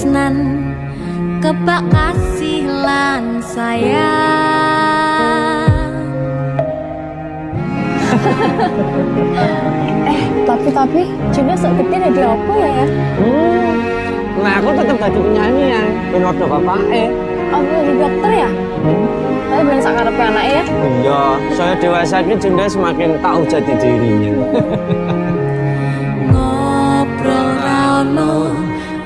tresnan kebak kasih lan sayang. Tapi Juna sok gede jadi apa ya? Nah aku tetap jadi penyanyi ya, ben waktu bapaknya. Aku jadi dokter ya? Tapi belum sakarepe anaknya ya? Iya, saya dewasa ini Junda semakin tahu jati dirinya. Ngobrol rano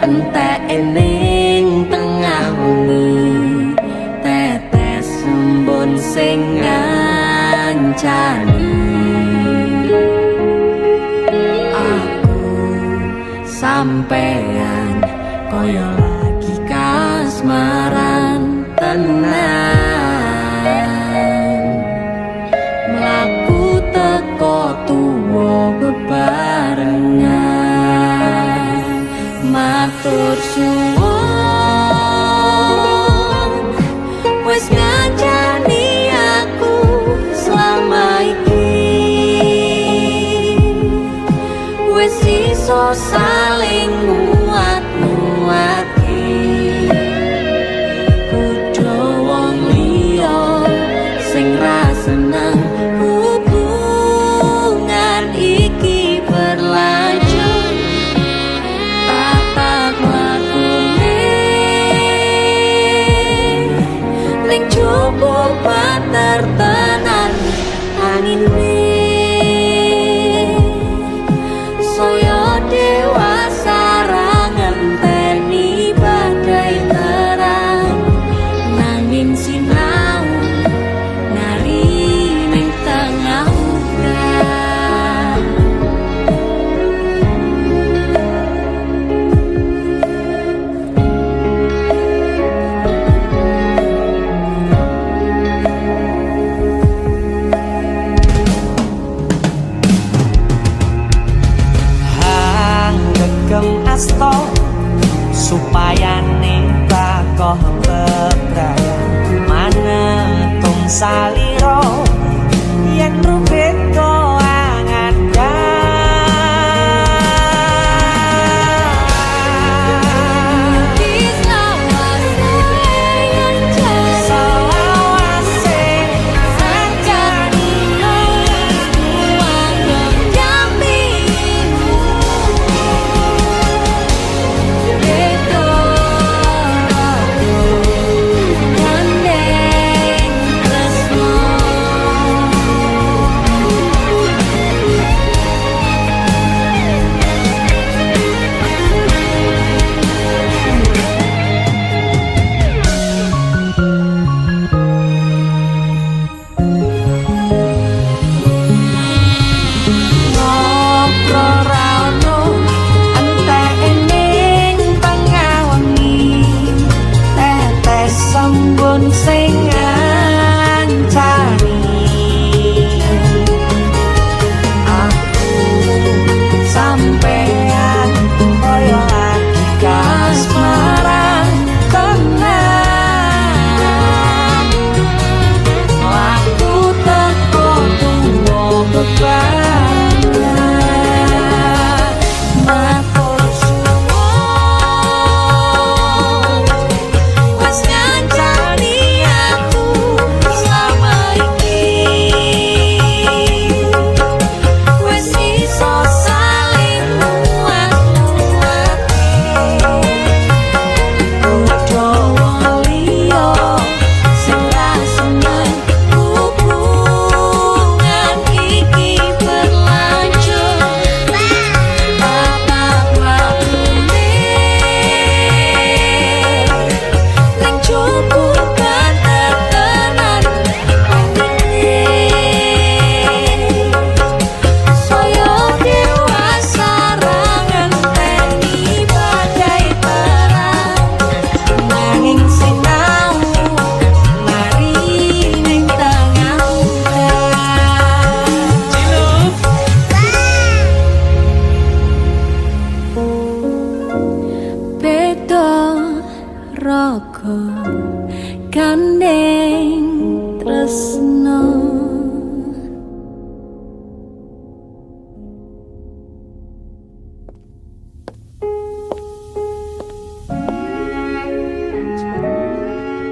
entek ning tengah wengi, tetes embun sing ngancani. Sampean koyo lagi kasmaran tenan, mlaku teko tuwa bebarengan, matur suwun wis ngancani aku selama iki, wis iso saling muat-muati, kudu wong liya sing ra seneng hubungan iki berlanjut. Tata lakune ning cukup bater tenan angin saya dewasa ra ngenteni badai terang, nanging sinau nari ning tengah udan. Asto supaya ning bakoh bebrayan manetung salira yen rubet koangan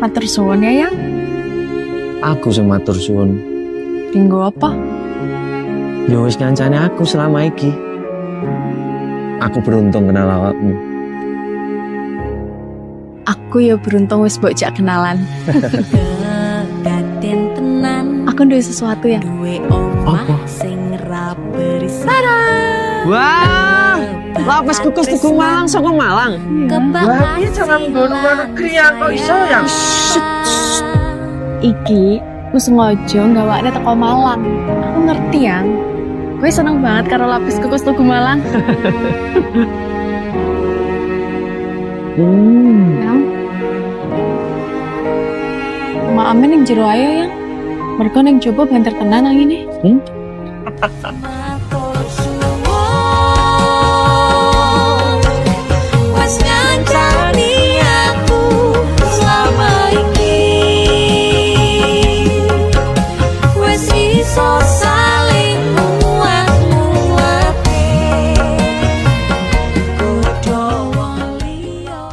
Matur suwun ya, Yang. Aku sing matur suwun. Dinggo apa? Ya wis ngancane aku selama iki. Aku beruntung kenal awakmu. Aku ya beruntung wis mbok jak kenalan. Kedaden tenan Aku duwe sesuatu ya. duwe omah Apa? sing ra berisi. Wah, lapis kukus Tugu Malang saka Malang. Wah, ini jangan nggon luar negeri ya, kok iso ya? Iki aku sengaja gawakne teko Malang. Aku ngerti Yang. Gue seneng banget karo lapis kukus Tugu Malang. Yang. Mak Amin yang jero ayo Yang. Mereka yang coba banter tenan nang ini. Matur suwun wis ngancani aku selama iki wis iso saling muat-muate kudu wong liya.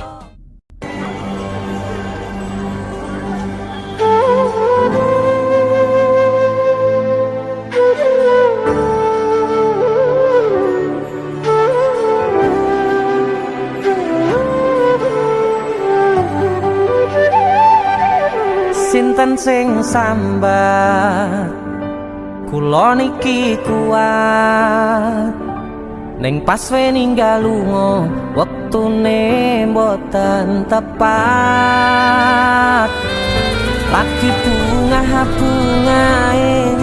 Sinten sing sambat kula niki kuat ning pas ninggal lunga wektune mboten tepat lagi bungae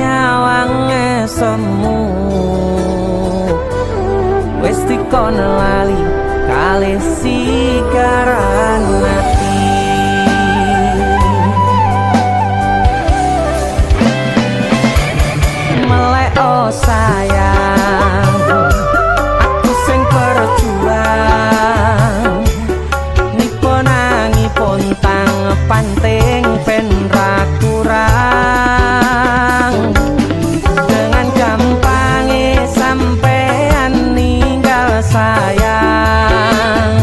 nyawange semu wis dikon lali kalih sikaran ati. Oh sayang, aku sing berjuang nipo nangipun tang panting ben ra kurang dengan gampangnya sampean ninggal sayang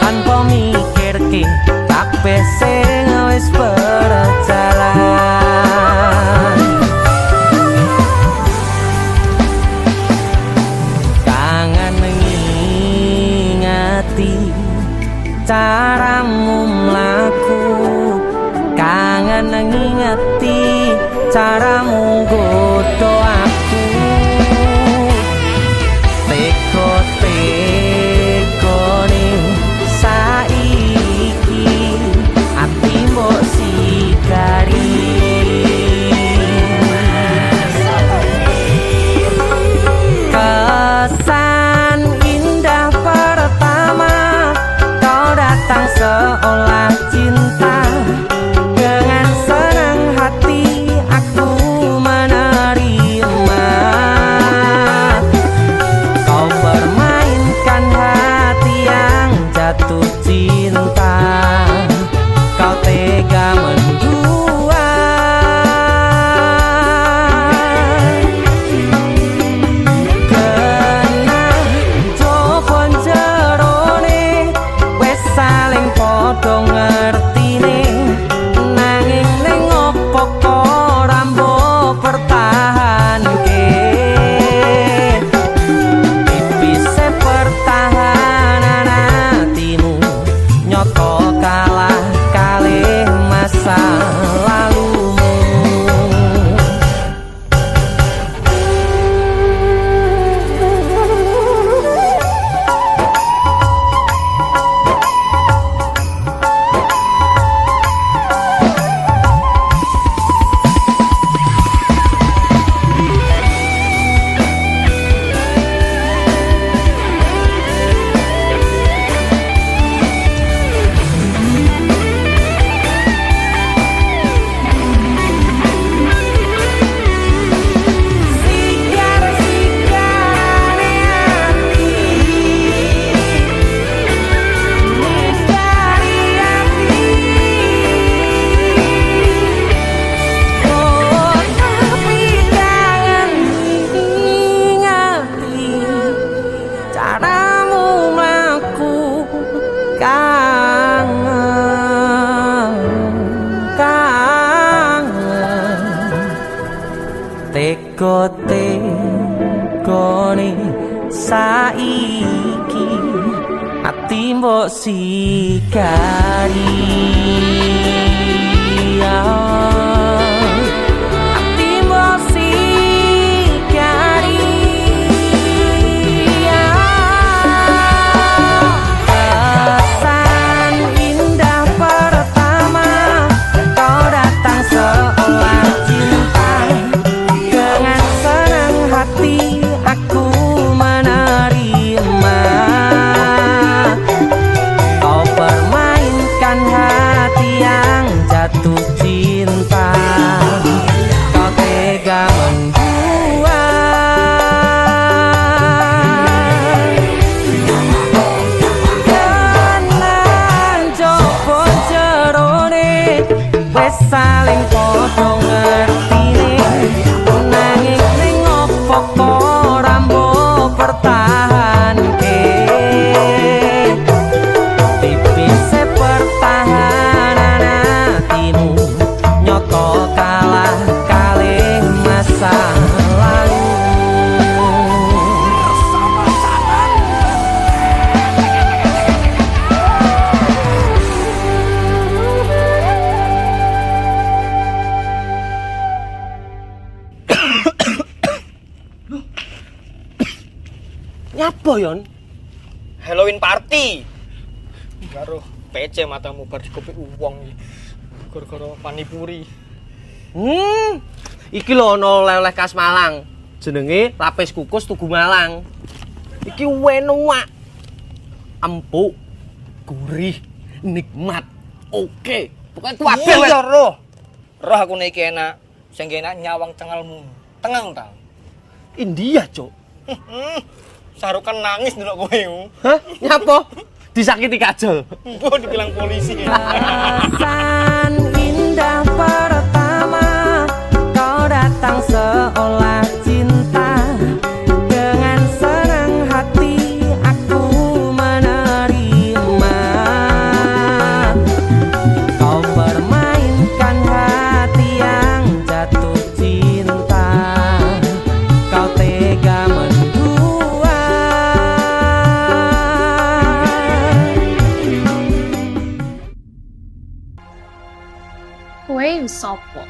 tanpa mikirke kabeh sing wis berjalan. Caramu mlaku kangen ngingeti caramu godho aku teko-tekone saiki ati mbok sikari kesan indah pertama datang seolah cinta dengan senang hati aku menerima kau permainkan hati yang jatuh cinta kau tega mendua kena jopon jerone saling podo ngertine nanging ning opo kok rambo pertahanke tipise pertahanan hatimu nyoto saiki ati mbok sikari ati mbok sikari kesan indah pertama kau datang seolah cinta dengan senang hati aku menerima kau permainkan hati yang jatuh cinta kau tega membuat kanan jopo jerone wes saling podo ngertine nanging ning opo kok rambo pertahanke tipis pertahanan hatimu nyoto kalah kalih masa lalu nyapa yon Halloween party. Karo PC matamu bar dikopi uwong iki. Gara-gara panipuri. Iki lho ono oleh-oleh khas Malang. Jenenge lapis kukus Tugu Malang. Iki enak. Empuk, gurih, nikmat. Oke, pokoknya kuwabe Iya roh. Roh aku nek iki enak. Sing enak nyawang cengalmu. Tengang ta. India, Cuk. Sarukan nangis ndelok kowe. Hah? Nyapa? Disakiti kajol. Mbok dibilang polisi. Kesan indah pertama kau datang seolah cinta dengan senang hati aku menerima kau permainkan hati yang jatuh cinta kau tega Kowe sopo?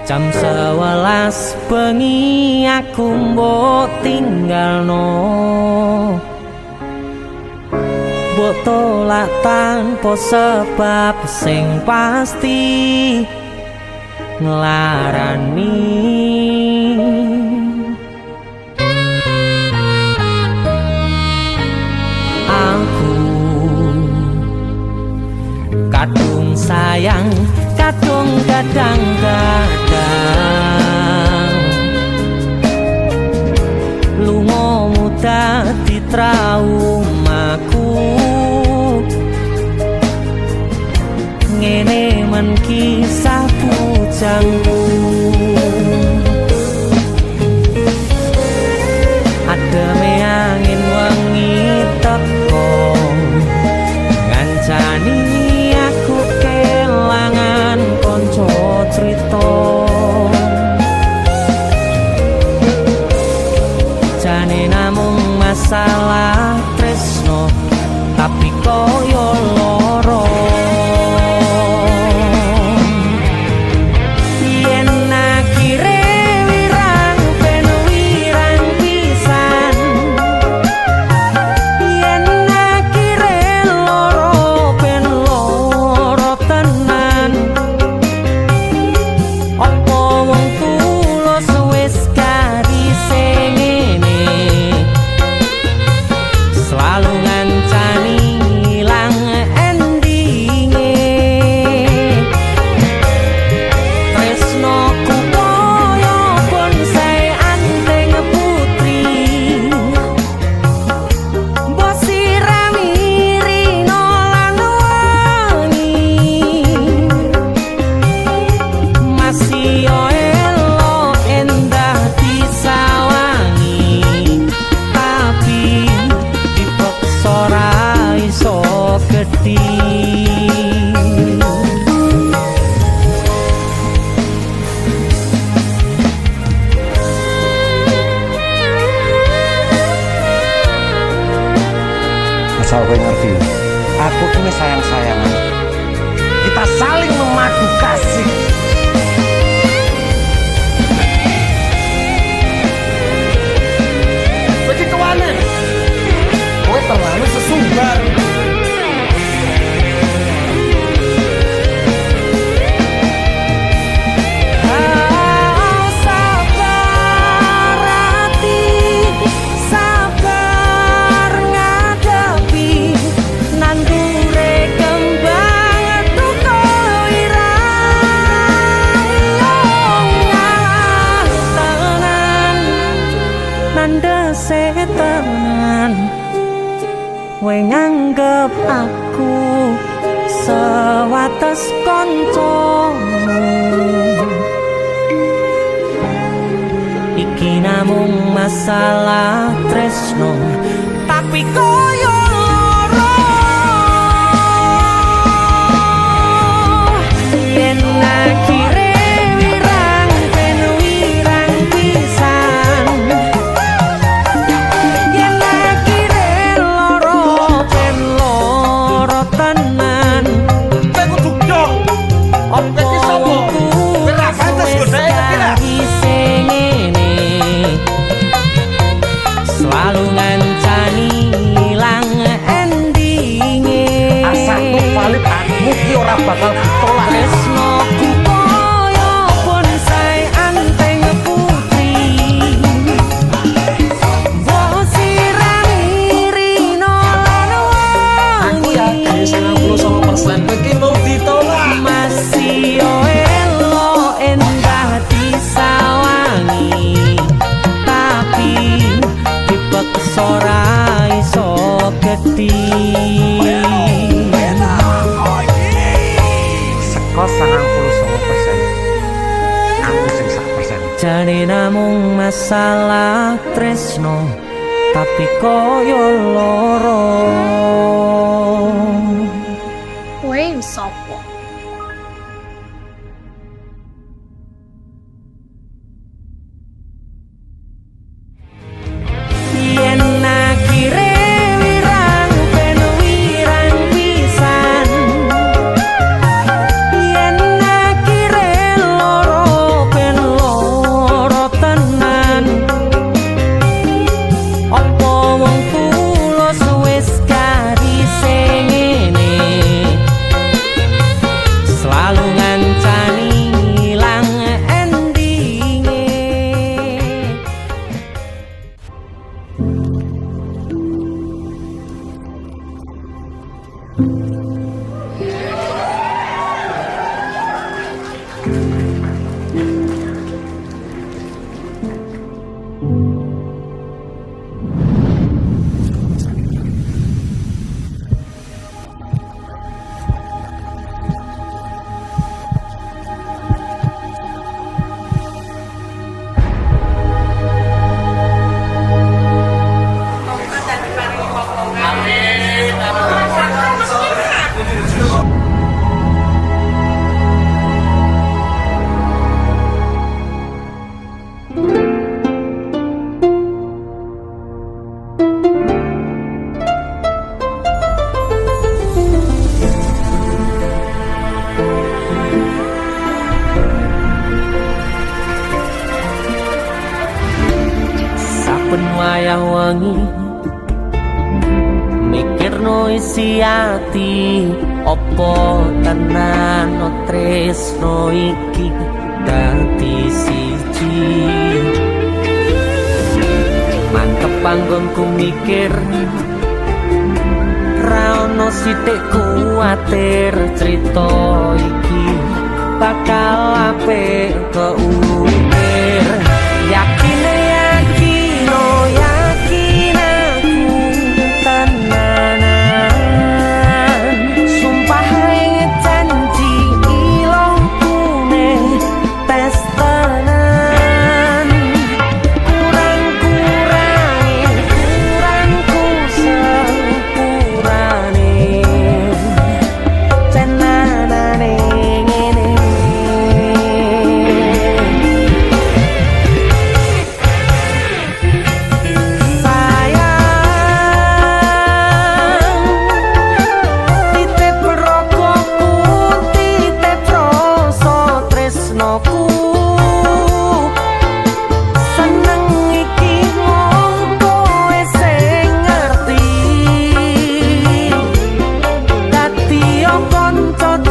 Jam 11 bengi aku mbok tinggalno mbok tolak tanpa sebab sing pasti nglarani aku kadung sayang kadung kadang-kadang lungamu dadi traumaku ngene men kisah bujangku ademe angin wengi teko ngancani aku kelangan konco cerita jane namung masalah tresno tapi koyo loro Asal kowe ngerti, aku kini sayang-sayangan. Kita saling memadu kasih. Bagi kewane, kowe terlalu sesumbar. Tenan kowe nganggep aku sewates kancamu iki namung masalah tresno tapi koyo loro yen akhire wirang ben wirang pisan selalu ngancani ilang endinge Asakku valid aku ki ora bakal ditolak. tresnoku koyo bonsai anteng putri mbok sirami rino lan Aku yakin 99% kowe ki mau ditolak. masih elo endah disawangi tapi dipaksa ora iso gedhi Seko 99%. Aku sing 1%. jane namung masalah tresno tapi koyo loro Kowe sopo? yen akhire wirang ben wirang pisan yen akhire loro ben loro tenan apa wong tulus wis karise ngene selalu ngancani ilang endinge saben wayah wengi mikirno isi ati opo tenan tresno iki dadi siji mantep panggonku mikir ra ono sithik kuwatir crita iki bakal apik keukir yakin yakin aku tenanan sumpah ing janji ilongkune tes tenan kurangku sepurane cenanane ngene tresnoku seneng iki mung kowe sing ngerti dadi kanca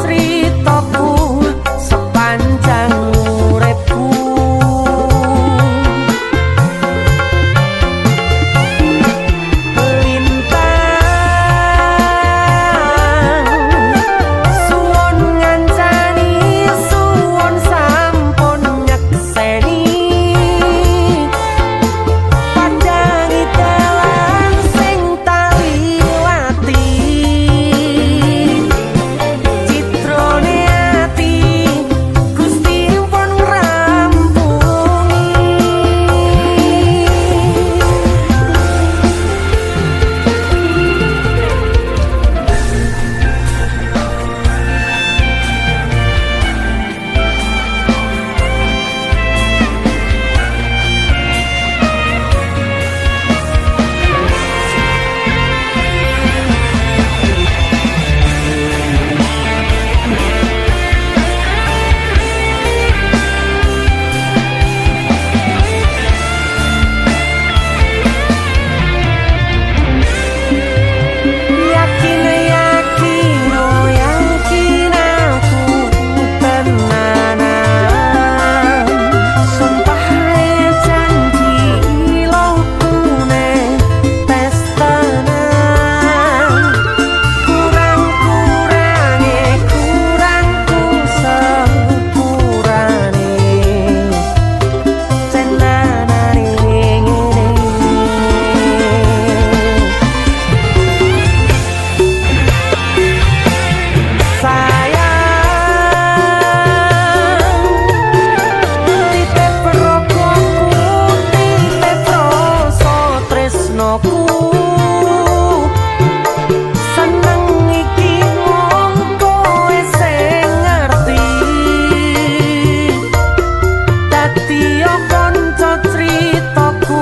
critaku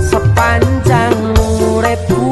sepanjang uripku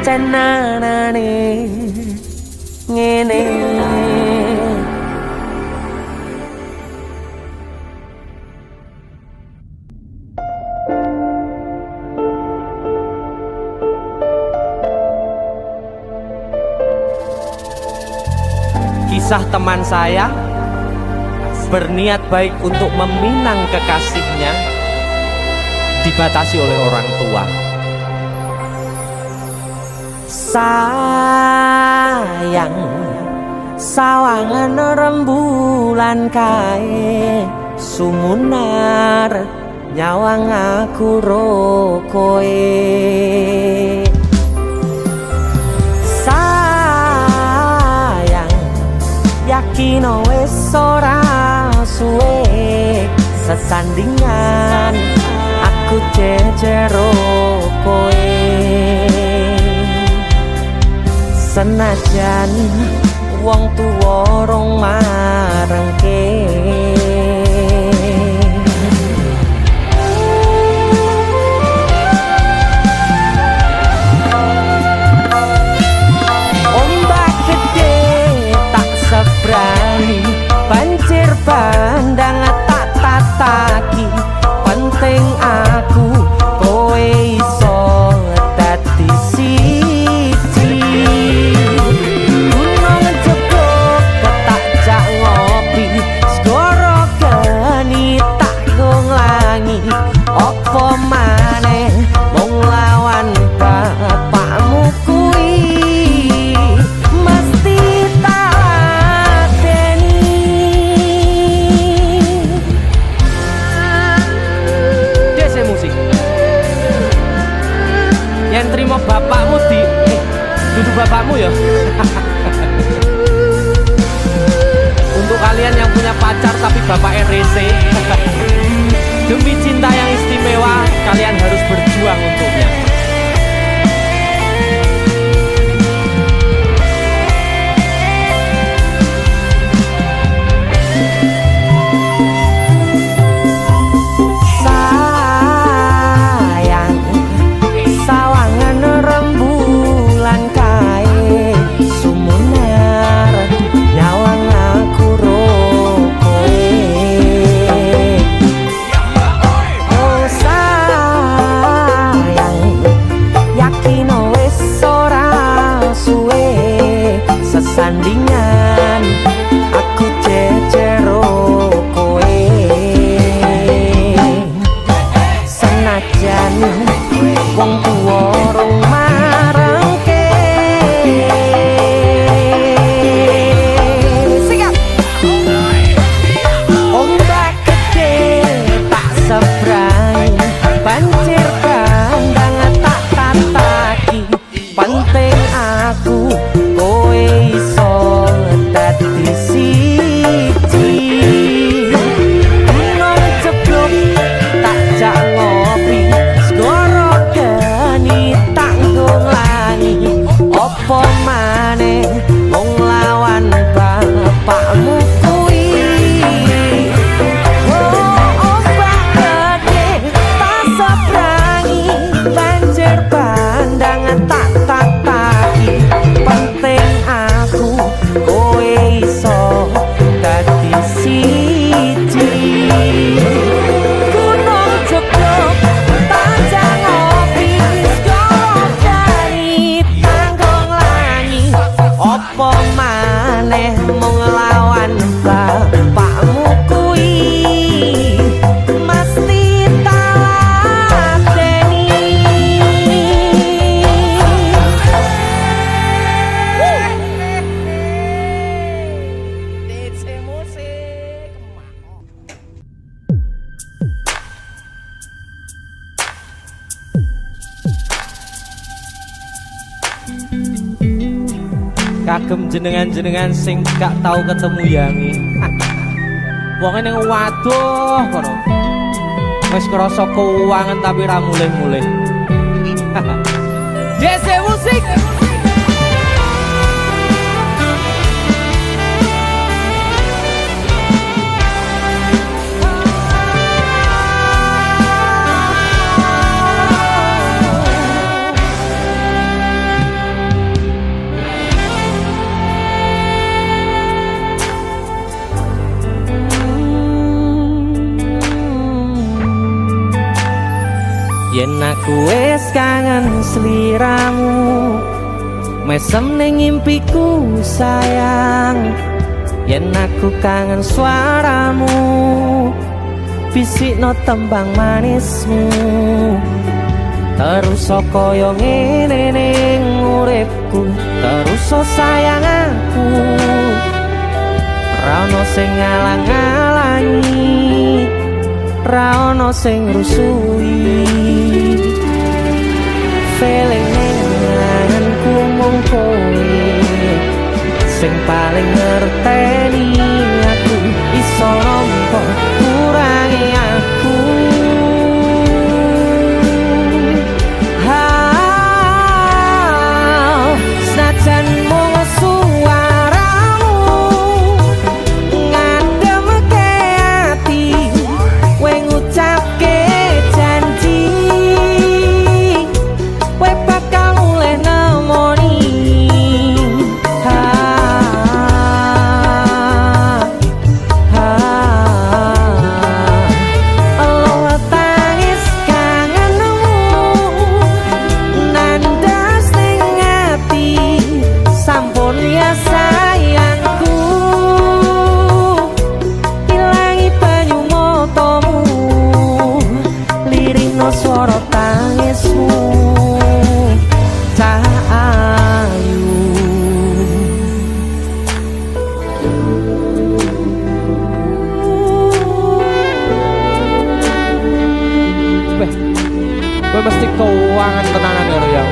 Cenanane ngene Kisah teman saya berniat baik untuk meminang kekasihnya dibatasi oleh orang tua. sayang sawangan rembulan kae sumunar nyawang aku rokoe sayang yakin wis ora suwe sesandingan aku jejero koe senajan wong tuwa rong marengke ombak gede tak sebrani banjir bandang tak tataki penting aku kowe iso dadi siji gunung jebok tak jak ngopi segoro bapakmu duduk bapakmu ya. Untuk kalian yang punya pacar tapi bapak RC, demi cinta yang istimewa, kalian harus berjuang untuknya. Sandingan aku jejero kowe, senajan wong tuwa rong marengke. Siap. Ombak gede tak sebrang, banjir bandang tak tataki, penting aku kowe iso dadi siji. Gunung jeblok tak jak ngopi, segara geni tak nggonglani. Apa maneh wong lawan bapakmu kuwi. Ombak gede tak sebrangi, banjir bandang tak tataki, penting aku kowe iso dadi siji. Gunung jeblok tak jak ngopi, segara geni tanggung langi. Apa maneh mung nglawan bapakmu kuwi, mesti tak lateni. Kagem jenengan-jenengan sing gak tau ketemu Yangi. Wong ning waduh kono. Wis krasa keuangan tapi ra mulih-mulih. DC musik. Yen aku wis kangen sliramu, mesem ning impiku sayang. Yen aku kangen suaramu, bisikno tembang manismu. Terus kaya ngene ning uripku, terus sayang aku. Ra ono sing ngalang-alangi, ra ono sing rusui. Feeling nenganku mung kowe sing paling ngerteni aku, iso nampa kurangi aku. Senajan mung suaramu ngademke ati, kowe ngucapke janji kowe bakal mulih nemoni. Allah tangis kangenmu nandas ning ati, sampun ya sayangku, ilangi banyu matamu, lirihno swara tangismu. Cahayu kowe mesti keuangan tenanan karo yang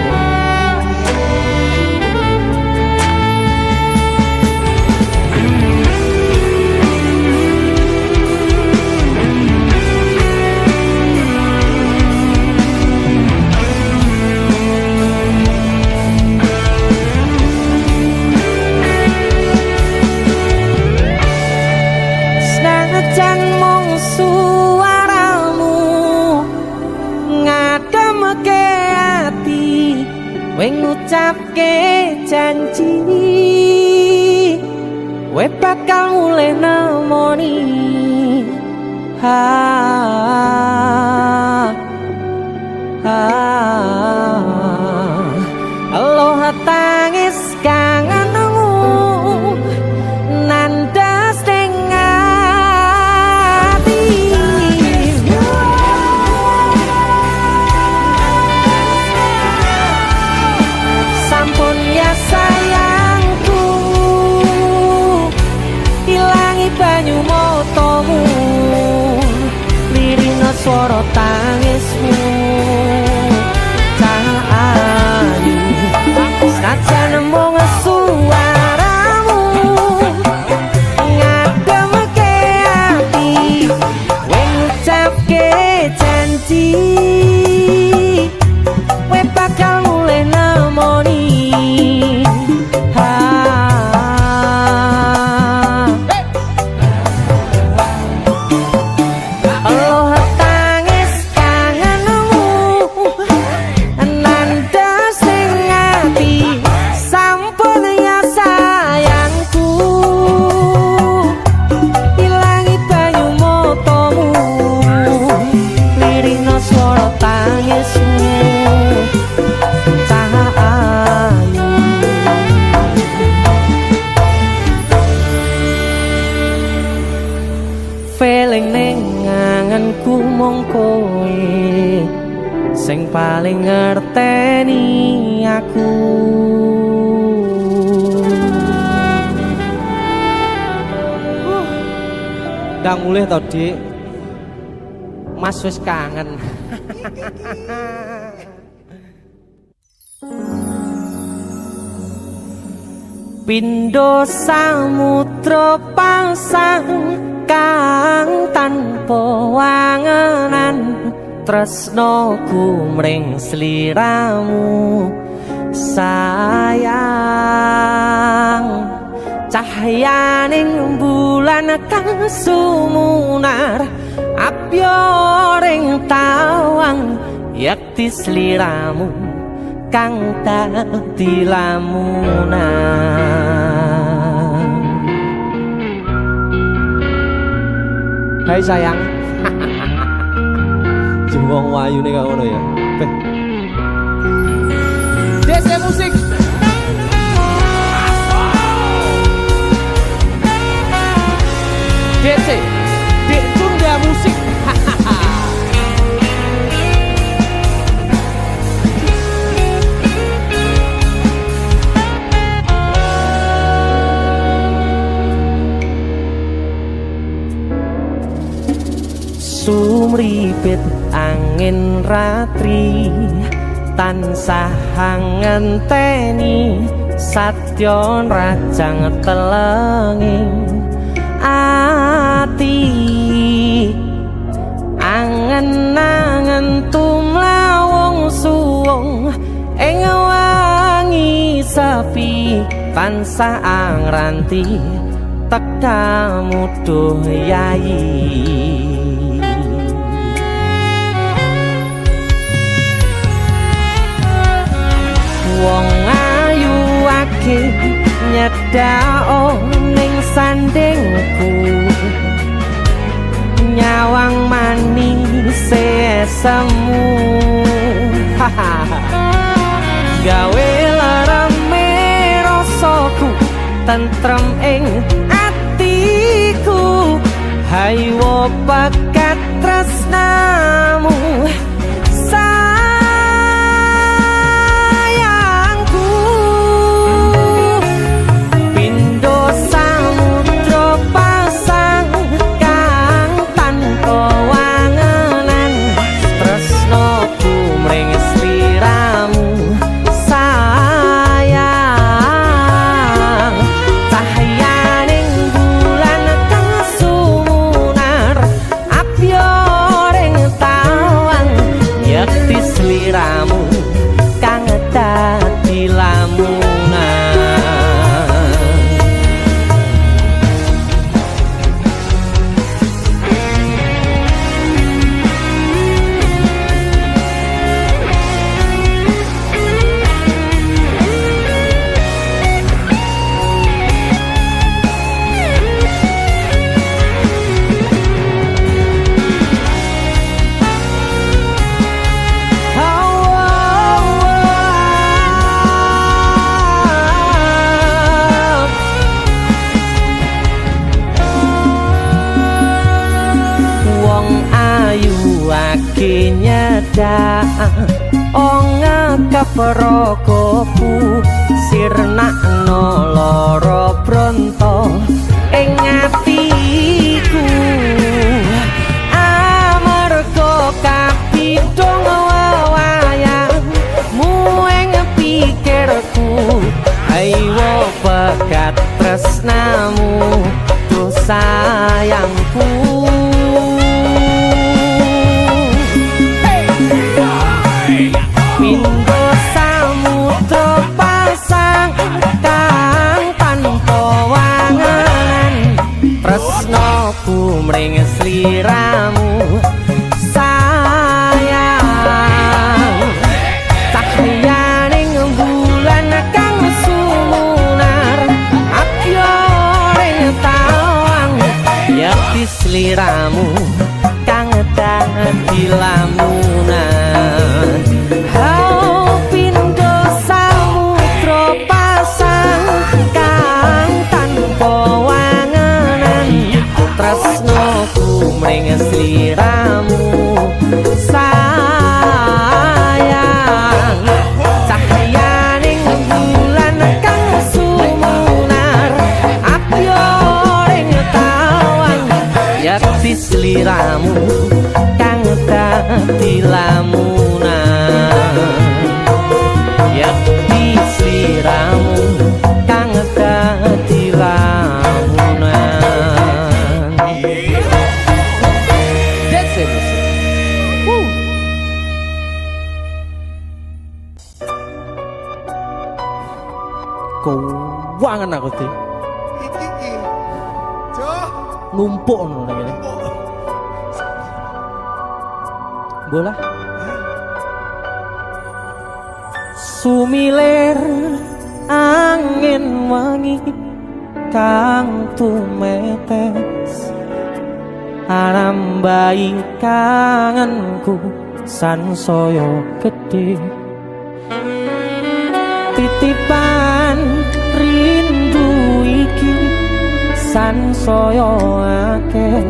kowe ngucapke janji kowe bakal mulai nemoni Aloha tangis kangenmu nandas ning ati sampun ya sayangku ilangi banyu motomu lirina swara tangismu ayu senajan mung suaramu ngademke ati kowe ngucapke janji kowe bakal mulai nemoni Aloha tangis kangenmu nandas ning ati sampun ya sayangku ilangi banyu motomu lirina swara tangismu cah ayu feeling ning anganku mung kowe sing paling ngerteni aku ndang mulih to Dik Mas wis kangen Pindho samudra pasang kang tanpa wangenan tresnoku mring sliramu sayang cahyaning bulan kang sumunar apyoring tawang yakti sliramu kang dadi lamunan Hai sayang Jembong wayu nih ngono ya. Beh. DC musik. DC. Dek Tunda musik. Sumripit angin ratri tansah ngenteni satyon rajang telenging ati angen-angen tumlawung suwung ing wangi sepi tansah angranti tekamu duh yayi wong ayu ake nyedhak ning sandingku nyawang manis semu gawe larame rasaku tentrem ing atiku haywo bakat tresnamu iki nyedak ngekep rogoku sirnakno lara bronto ing atiku amarga kapidhong wayangmu ing pikirku ayo pegat tresnamu tuh sayangku Pindho samudra pasang kang tanpa wangan tresnaku mring sliramu sayang cahyaning bulan kang sumunar apyoring tawang yakti sliramu kang dadi lamunan pindho samudra pasang kang tanpa wanganan tresnaku mring sliramu sayang cahyaning bulan kang sumunar apyoring tawang yakti sliramu kang dadi lamunan yakti sliramu kang dadi lamunan. That's it. Keuangan aku tuh numpuk ngono ngene. Bola sumilir angin wangi kang tumetes arambai kangenku sansaya gedhe titipan rindu iki sansaya akeh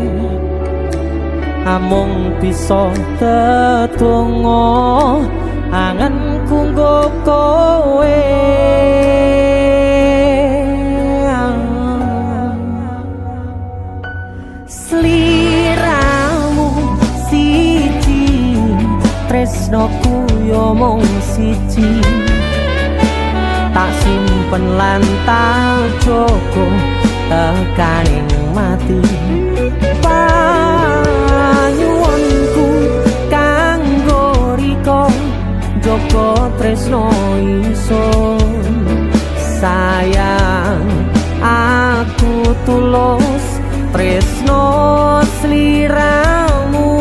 amung bisa tetunggo anganku nggo kowe sliramu siji tresnoku yo mung siji tak simpen lan tak jogo tekaning mati panyuwunku kanggo riko joko tresno isun sayang aku tulus tresno sliramu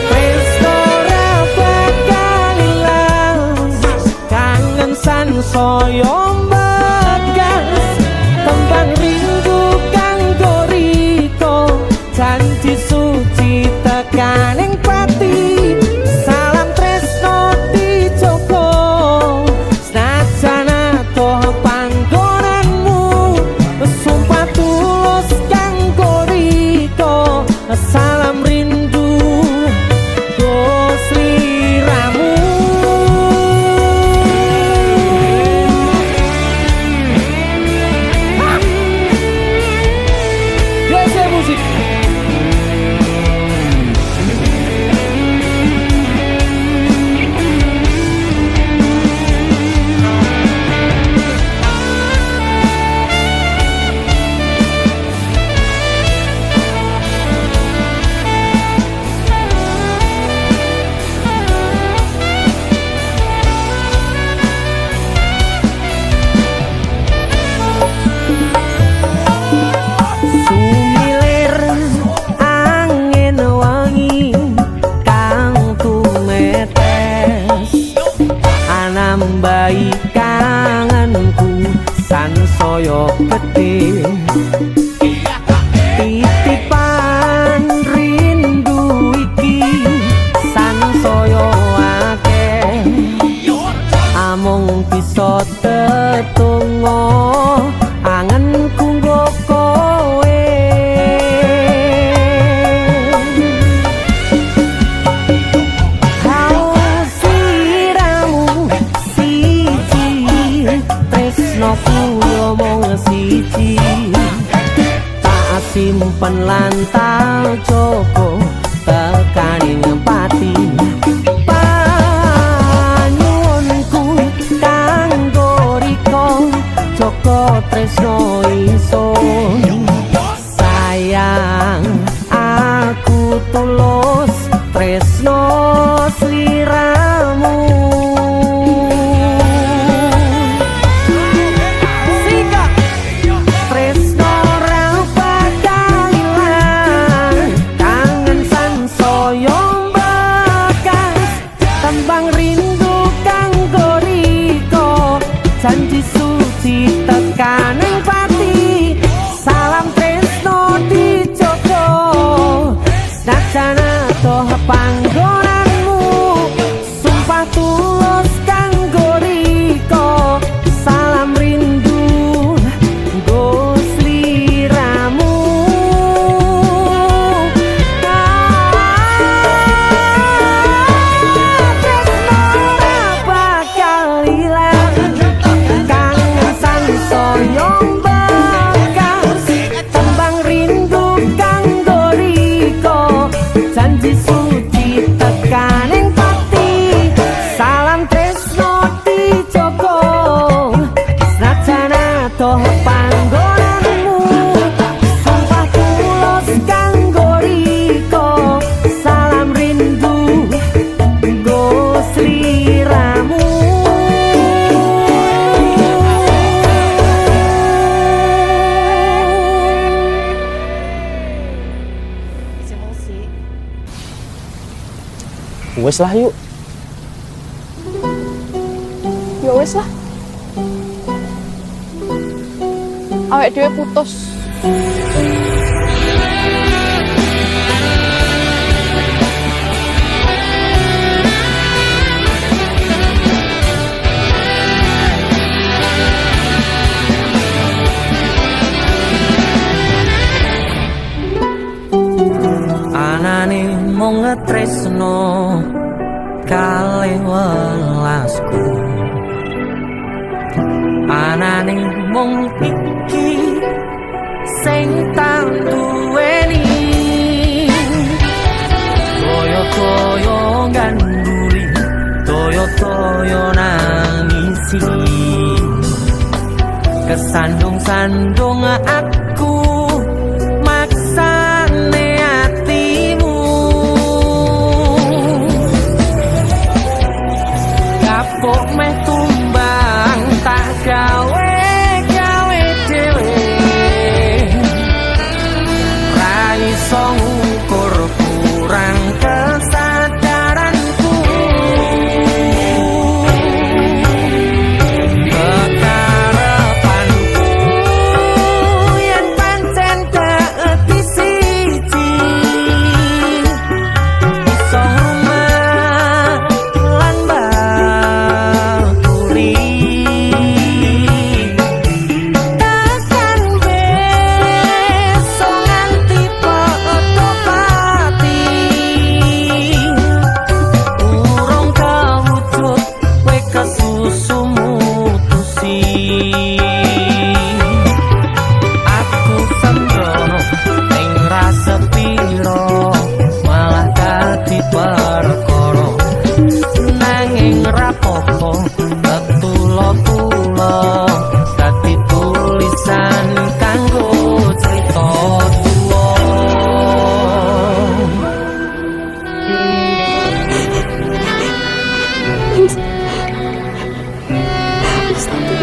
tresno ra bakal ilang kangen sansaya mbagas tembang rindu kanggo riko janji suci tekaning pati salam tresno dijogo senajan atoh panggonanmu sumpah tulus kanggo riko salam rindu go sliramu musik sumilir simpen lan tak joko tekaning pati panyuwunku kanggo riko joko tresno ingsun sayang aku tulus tresno sliramu janji suci tekaning pati salam tresno dijogo sajana toh panggonanmu sumpah tulus kanggo riko salam rindu nggo sliramu tresno ora bakal ilang soyong bekas tembang rindu kanggo riko janji suci tekaning pati salam tresno dijogo sajana toh panggonanmu sumpah tulus kanggo riko salam rindu nggo sliramu. Wes lah yuk. Ya wes lah. Awake dhewe putus. Anane mung tresno kalih welasku anane mung iki sing tak duweni toyo-toyo ganduli toyo-toyo nangisi kesandung-sandung aku maksane atimu kapok meh tumbang tak gawe dhewe ra iso ngukur kurang kesadaranku kekarepanku yen pancen keeti siji iso rumah lan bakuri takkan besok nganti foto pati urung kawujud kowe kesusu mutusi aku sembrono ning rasa piro malah dadi perkara nanging rapopo tetulo-tulo dadi tulisan kanggo cerita tuwa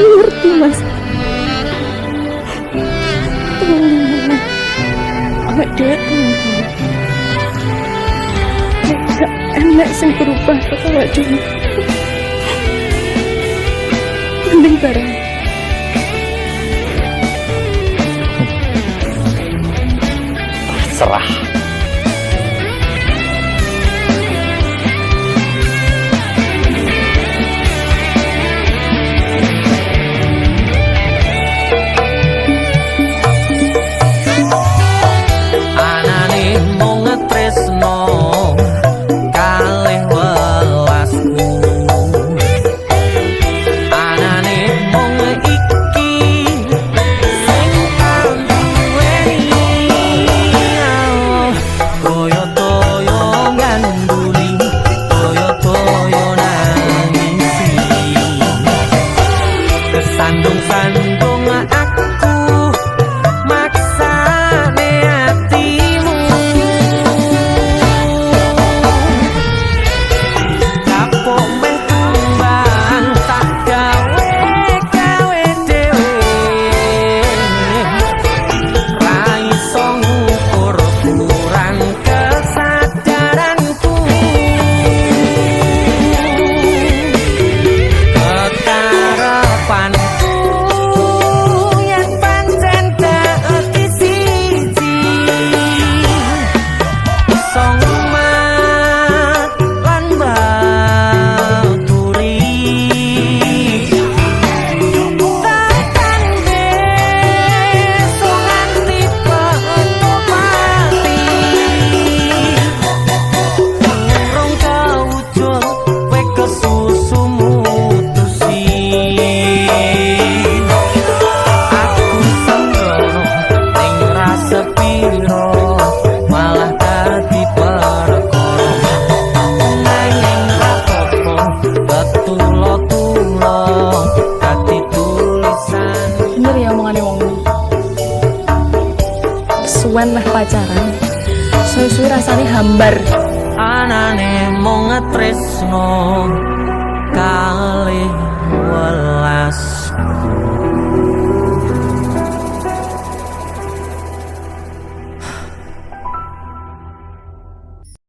Ngerti mas. Awake dhewe gak enak sing berubah kok awake dhewe. Mending bareng. Serah. siro malah dadi perkara nanging rapopo betulo-tulo dadi tulisan. Bener ya omongannya wong ini. Suwen meh pacaran, suwi-suwi rasanya hambar. Anane mung ngetresno kalih welas